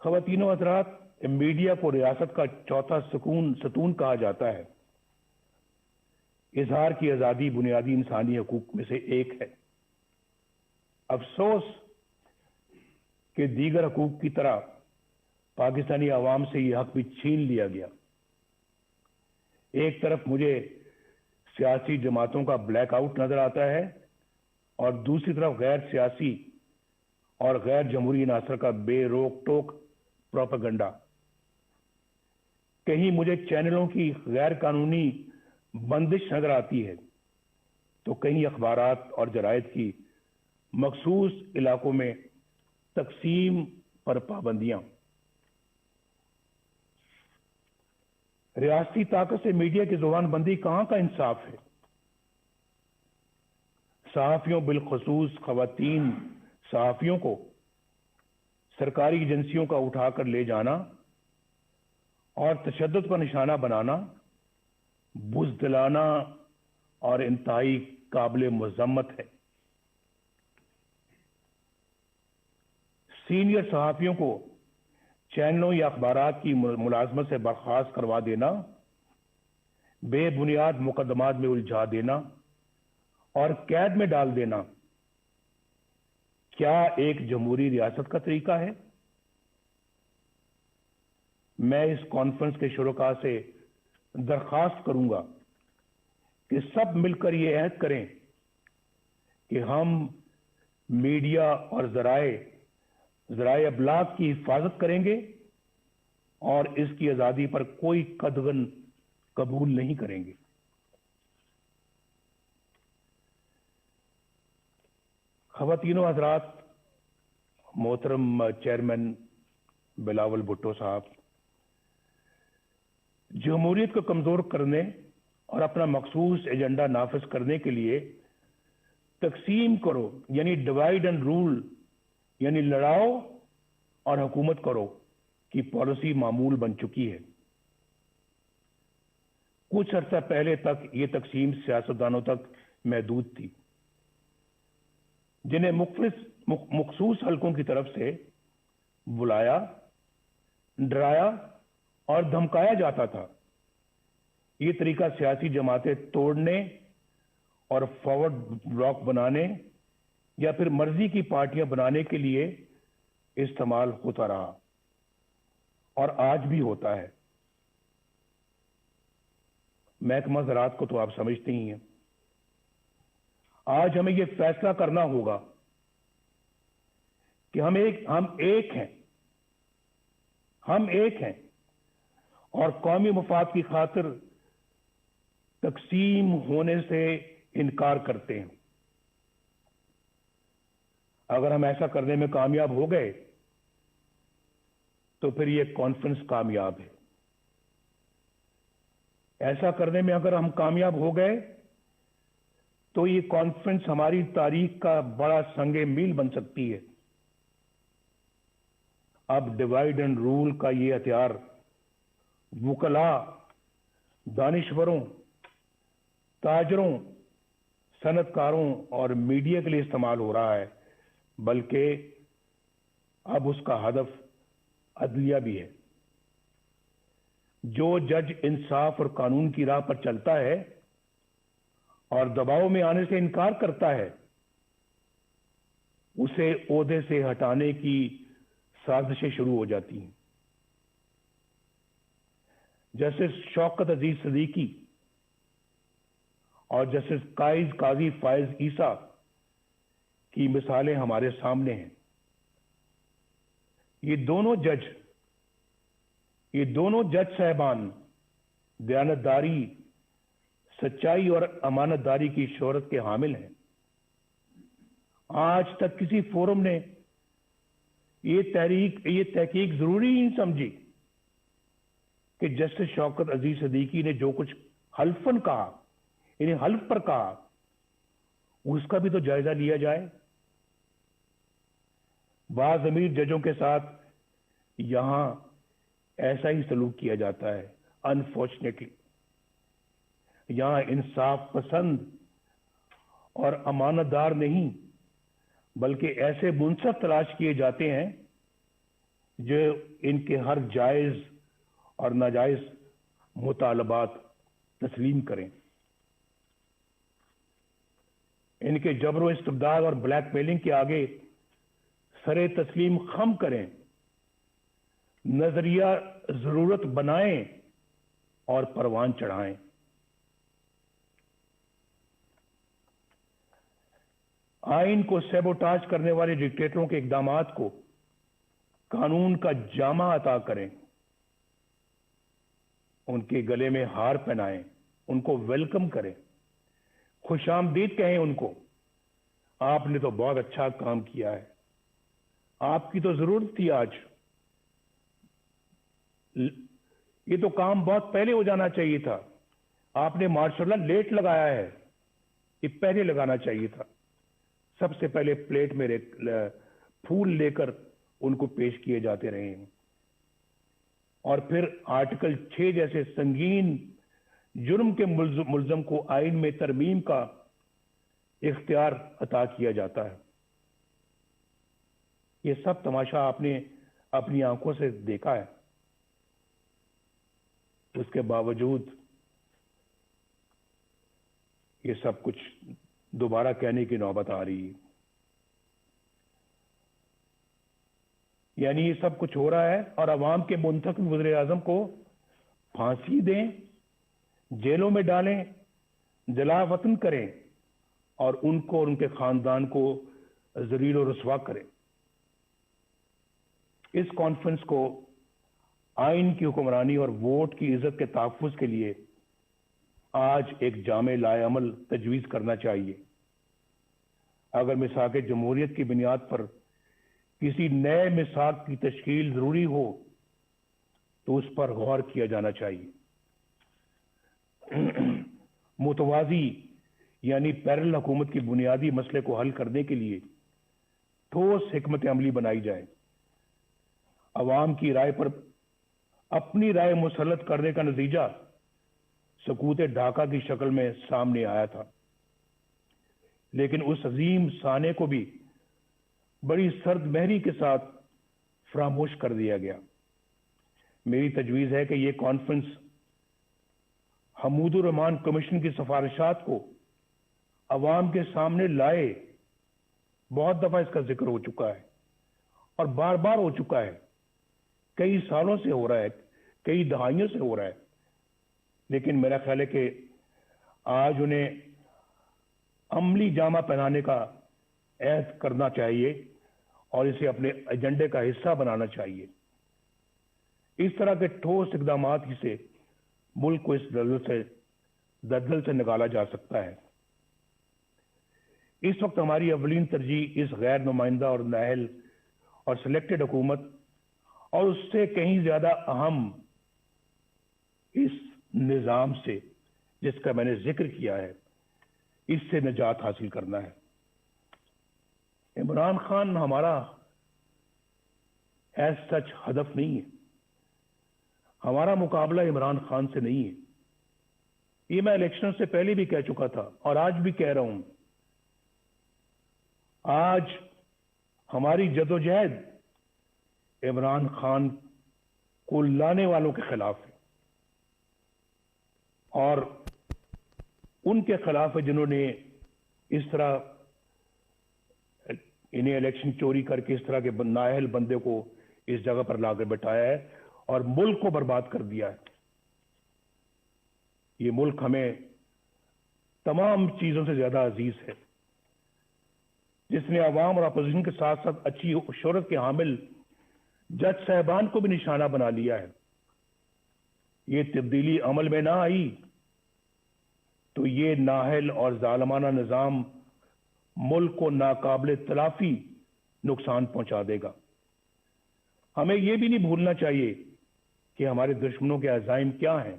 ख़वातीनो हज़रात, मीडिया को रियासत का चौथा सतून कहा जाता है। इजहार की आज़ादी बुनियादी इंसानी हकूक में से एक है। अफसोस कि दीगर हकूक की तरह पाकिस्तानी आवाम से यह हक भी छीन लिया गया। एक तरफ मुझे सियासी जमातों का ब्लैकआउट नजर आता है और दूसरी तरफ गैर सियासी और गैर जमहूरी अनासर का बेरोक टोक प्रोपेगेंडा। कहीं मुझे चैनलों की गैर कानूनी बंदिश नजर आती है तो कहीं अखबारात और जरायद की मखसूस इलाकों में तकसीम पर पाबंदियां। रियासती ताकत से मीडिया की जुबानबंदी कहां का इंसाफ है। सहाफियों, बिलखसूस खवातीन सहाफियों को सरकारी एजेंसियों का उठाकर ले जाना और तशद्दुद का निशाना बनाना बुज़दिलाना और इंतहाई काबिल मज़म्मत है। सीनियर सहाफियों को चैनलों या अखबारात की मुलाजमत से बर्खास्त करवा देना, बेबुनियाद मुकदमात में उलझा देना और कैद में डाल देना क्या एक जमहूरी रियासत का तरीका है? मैं इस कॉन्फ्रेंस के शुरुका से दरखास्त करूंगा कि सब मिलकर ये अहद करें कि हम मीडिया और ज़राए अबलाग की हिफाजत करेंगे और इसकी आज़ादी पर कोई कदगन कबूल नहीं करेंगे। ख़वातीनो हज़रात, मोहतरम चेयरमैन बिलावल भुट्टो साहब, जमहूरियत को कमज़ोर करने और अपना मखसूस एजेंडा नाफिज करने के लिए तकसीम करो यानी डिवाइड एंड रूल यानी लड़ाओ और हुकूमत करो की पॉलिसी मामूल बन चुकी है। कुछ अर्सा पहले तक ये तकसीम सियासतदानों तक महदूद थी, जिन्हें मखसूस हलकों की तरफ से बुलाया, डराया और धमकाया जाता था। ये तरीका सियासी जमातें तोड़ने और फॉरवर्ड ब्लॉक बनाने या फिर मर्जी की पार्टियां बनाने के लिए इस्तेमाल होता रहा और आज भी होता है। महकमा ज़राअत को तो आप समझते ही हैं। आज हमें यह फैसला करना होगा कि हम एक हैं और कौमी मफाद की खातिर तकसीम होने से इनकार करते हैं। अगर हम ऐसा करने में कामयाब हो गए तो फिर यह कॉन्फ्रेंस कामयाब है। ऐसा करने में अगर हम कामयाब हो गए तो ये कॉन्फ्रेंस हमारी तारीख का बड़ा संगे मील बन सकती है। अब डिवाइड एंड रूल का ये हथियार वुकला, दानिश्वरों, ताजरों, सनतकारों और मीडिया के लिए इस्तेमाल हो रहा है, बल्कि अब उसका हदफ अदलिया भी है। जो जज इंसाफ और कानून की राह पर चलता है और दबाव में आने से इनकार करता है, उसे ओहदे से हटाने की साजिशें शुरू हो जाती हैं। जस्टिस शौकत अजीज सिद्दीकी और जस्टिस काजी फायज ईसा की मिसालें हमारे सामने हैं। ये दोनों जज साहबान दयानतदारी, सच्चाई और अमानतदारी की शोहरत के हामिल हैं। आज तक किसी फोरम ने ये तहकीक जरूरी नहीं समझी कि जस्टिस शौकत अजीज सिद्दीकी ने जो कुछ हल्फन कहा, यानी हल्फ पर कहा, उसका भी तो जायजा लिया जाए। बाज़मीर जजों के साथ یہاں ایسا ہی سلوک کیا جاتا ہے انفارچونیٹلی. یہاں انصاف پسند اور امانت دار نہیں بلکہ ایسے منصف تلاش کیے جاتے ہیں جو ان کے ہر جائز اور ناجائز مطالبات تسلیم کریں. ان کے جبر و استبداد اور بلیک میلنگ کے آگے سر تسلیم خم کریں, نظریہ ضرورت بنائیں اور پروان چڑھائیں. آئین کو سیبوٹاج کرنے والے ڈکٹیٹروں کے اقدامات کو قانون کا جامہ عطا کریں, ان کے گلے میں ہار پہنائیں, ان کو ویلکم کریں, خوش آمدید کہیں ان کو. آپ نے تو بہت اچھا کام کیا ہے, آپ کی تو ضرورت تھی آج, یہ تو کام بہت پہلے ہو جانا چاہیے تھا, آپ نے ماشاء اللہ لیٹ لگایا ہے, یہ پہلے لگانا چاہیے تھا. سب سے پہلے پلیٹ میں پھول لے کر ان کو پیش کیے جاتے رہے ہیں, اور پھر آرٹیکل 6 جیسے سنگین جرم کے ملزم کو آئین میں ترمیم کا اختیار عطا کیا جاتا ہے. یہ سب تماشا آپ نے اپنی آنکھوں سے دیکھا ہے. اس کے باوجود یہ سب کچھ دوبارہ کہنے کی نوبت آ رہی ہے. یعنی یہ سب کچھ ہو رہا ہے اور عوام کے منتخب وزیر اعظم کو پھانسی دیں, جیلوں میں ڈالیں, جلا وطن کریں اور ان کو اور ان کے خاندان کو ذلیل و رسوا کریں. اس کانفرنس کو آئین کی حکمرانی اور ووٹ کی عزت کے تحفظ کے لیے آج ایک جامع لائے عمل تجویز کرنا چاہیے. اگر میثاق جمہوریت کی بنیاد پر کسی نئے میثاق کی تشکیل ضروری ہو تو اس پر غور کیا جانا چاہیے. متوازی یعنی پیرل حکومت کی بنیادی مسئلے کو حل کرنے کے لیے ٹھوس حکمت عملی بنائی جائے. عوام کی رائے پر اپنی رائے مسلط کرنے کا نتیجہ سکوت ڈھاکہ کی شکل میں سامنے آیا تھا, لیکن اس عظیم سانے کو بھی بڑی سرد مہری کے ساتھ فراموش کر دیا گیا. میری تجویز ہے کہ یہ کانفرنس حمود الرحمان کمیشن کی سفارشات کو عوام کے سامنے لائے. بہت دفعہ اس کا ذکر ہو چکا ہے اور بار بار ہو چکا ہے, کئی سالوں سے ہو رہا ہے, کئی دہائیوں سے ہو رہا ہے, لیکن میرا خیال ہے کہ آج انہیں عملی جامہ پہنانے کا عہد کرنا چاہیے اور اسے اپنے ایجنڈے کا حصہ بنانا چاہیے. اس طرح کے ٹھوس اقدامات ہی سے ملک کو اس دلدل سے نکالا جا سکتا ہے. اس وقت ہماری اولین ترجیح اس غیر نمائندہ اور نااہل اور سلیکٹڈ حکومت اور اس سے کہیں زیادہ اہم اس نظام سے جس کا میں نے ذکر کیا ہے, اس سے نجات حاصل کرنا ہے. عمران خان ہمارا ایز سچ ہدف نہیں ہے, ہمارا مقابلہ عمران خان سے نہیں ہے. یہ میں الیکشن سے پہلے بھی کہہ چکا تھا اور آج بھی کہہ رہا ہوں. آج ہماری جدوجہد عمران خان کو لانے والوں کے خلاف ہے اور ان کے خلاف ہے جنہوں نے اس طرح انہیں الیکشن چوری کر کے اس طرح کے نااہل بندے کو اس جگہ پر لا کر بٹھایا ہے اور ملک کو برباد کر دیا ہے. یہ ملک ہمیں تمام چیزوں سے زیادہ عزیز ہے, جس نے عوام اور اپوزیشن کے ساتھ ساتھ اچھی شہرت کے حامل جج صاحبان کو بھی نشانہ بنا لیا ہے. یہ تبدیلی عمل میں نہ آئی تو یہ نااہل اور ظالمانہ نظام ملک کو ناقابل تلافی نقصان پہنچا دے گا. ہمیں یہ بھی نہیں بھولنا چاہیے کہ ہمارے دشمنوں کے عزائم کیا ہیں.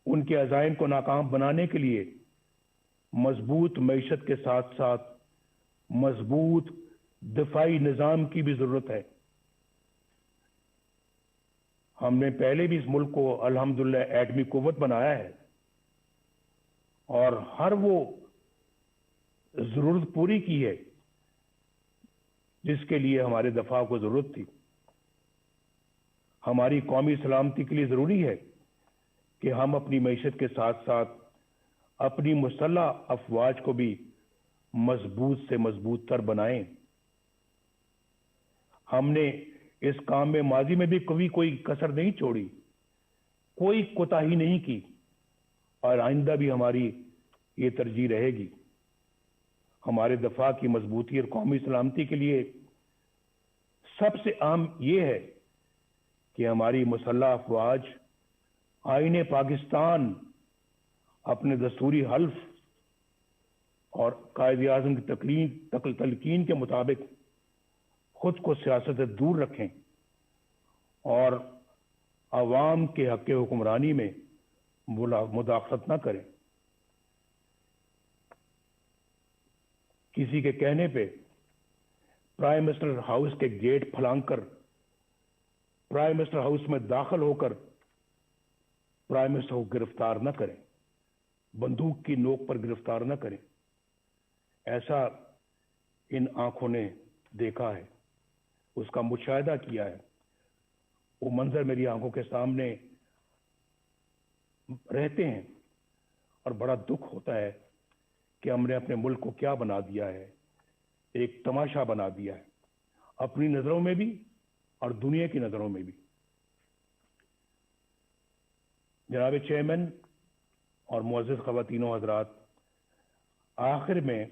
ان کے عزائم کو ناکام بنانے کے لیے مضبوط معیشت کے ساتھ ساتھ مضبوط دفاعی نظام کی بھی ضرورت ہے. हमने पहले भी इस मुल्क को अल्हम्दुलिल्लाह एटमी कुव्वत बनाया है और हर वो जरूरत पूरी की है जिसके लिए हमारे दफा को जरूरत थी। हमारी कौमी सलामती के लिए जरूरी है कि हम अपनी मईशत के साथ साथ अपनी मुसल्लह अफवाज को भी मजबूत से मजबूत तर बनाएं। हमने इस काम में माजी में भी कभी कोई कसर नहीं छोड़ी, कोई कोताही नहीं की और आइंदा भी हमारी ये तरजीह रहेगी। हमारे दफा की मजबूती और कौमी सलामती के लिए सबसे अहम ये है कि हमारी मुसल्लह अफवाज आईने पाकिस्तान अपने दस्तूरी हल्फ और कायद आज़म की तलकीन के मुताबिक खुद को सियासत से दूर रखें और अवाम के हक़ हुक्मरानी में मुदाखलत न करें। किसी के कहने पे प्राइम मिनिस्टर हाउस के गेट फलांकर प्राइम मिनिस्टर हाउस में दाखिल होकर प्राइम मिनिस्टर को गिरफ्तार न करें, बंदूक की नोक पर गिरफ्तार न करें। ऐसा इन आंखों ने देखा है, उसका मुशाहिदा किया है। वो मंजर मेरी आंखों के सामने रहते हैं और बड़ा दुख होता है कि हमने अपने मुल्क को क्या बना दिया है, एक तमाशा बना दिया है, अपनी नजरों में भी और दुनिया की नजरों में भी। जनाब चेयरमैन और मुअज़्ज़िज़ ख़वातीनो हज़रात, आखिर में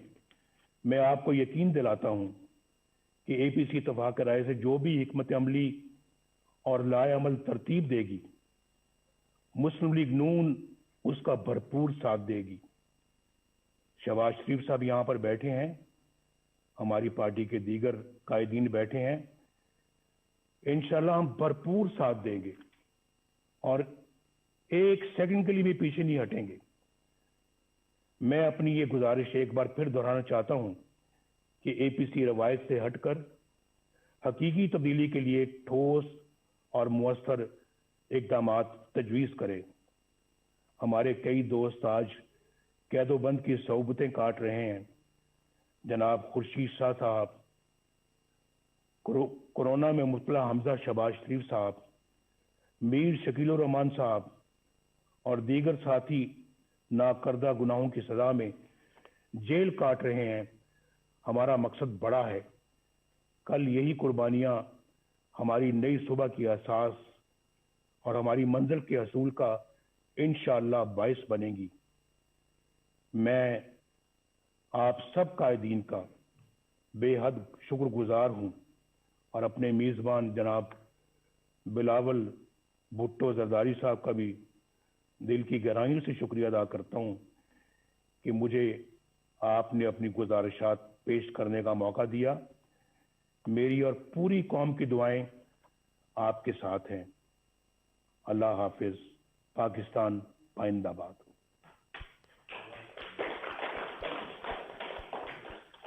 मैं आपको यकीन दिलाता हूं कि APC इत्तफ़ाक़ राय से जो भी हिकमत अमली और लाए अमल तरतीब देगी, मुस्लिम लीग नून उसका भरपूर साथ देगी। शहबाज शरीफ साहब यहाँ पर बैठे हैं, हमारी पार्टी के दीगर कायदीन बैठे हैं, इंशाअल्लाह हम भरपूर साथ देंगे और एक सेकंड के लिए भी पीछे नहीं हटेंगे। मैं अपनी ये गुजारिश एक बार फिर दोहराना चाहता हूं कि APC रवायत से हटकर हकीकी तब्दीली के लिए ठोस और मुअस्सर इक़दामात तजवीज़ करे। हमारे कई दोस्त आज कैदोबंद की सौबतें काट रहे हैं। जनाब खुर्शीद शाह साहब, कोरोना में मुब्तला हमजा शहबाज शरीफ साहब, मीर शकील रहमान साहब और दीगर साथी नाकर्दा गुनाहों की सजा में जेल काट रहे हैं। हमारा मकसद बड़ा है। कल यही कुर्बानियां हमारी नई सुबह की एहसास और हमारी मंजिल के हसूल का इंशाअल्लाह बाइस बनेगी। मैं आप सब कायदीन का बेहद शुक्रगुजार हूं और अपने मेज़बान जनाब बिलावल भुट्टो जरदारी साहब का भी दिल की गहराइयों से शुक्रिया अदा करता हूं कि मुझे आपने अपनी गुजारिशात पेश करने का मौका दिया। मेरी और पूरी कौम की दुआएं आपके साथ हैं। अल्लाह हाफिज। पाकिस्तान पाइंदाबाद।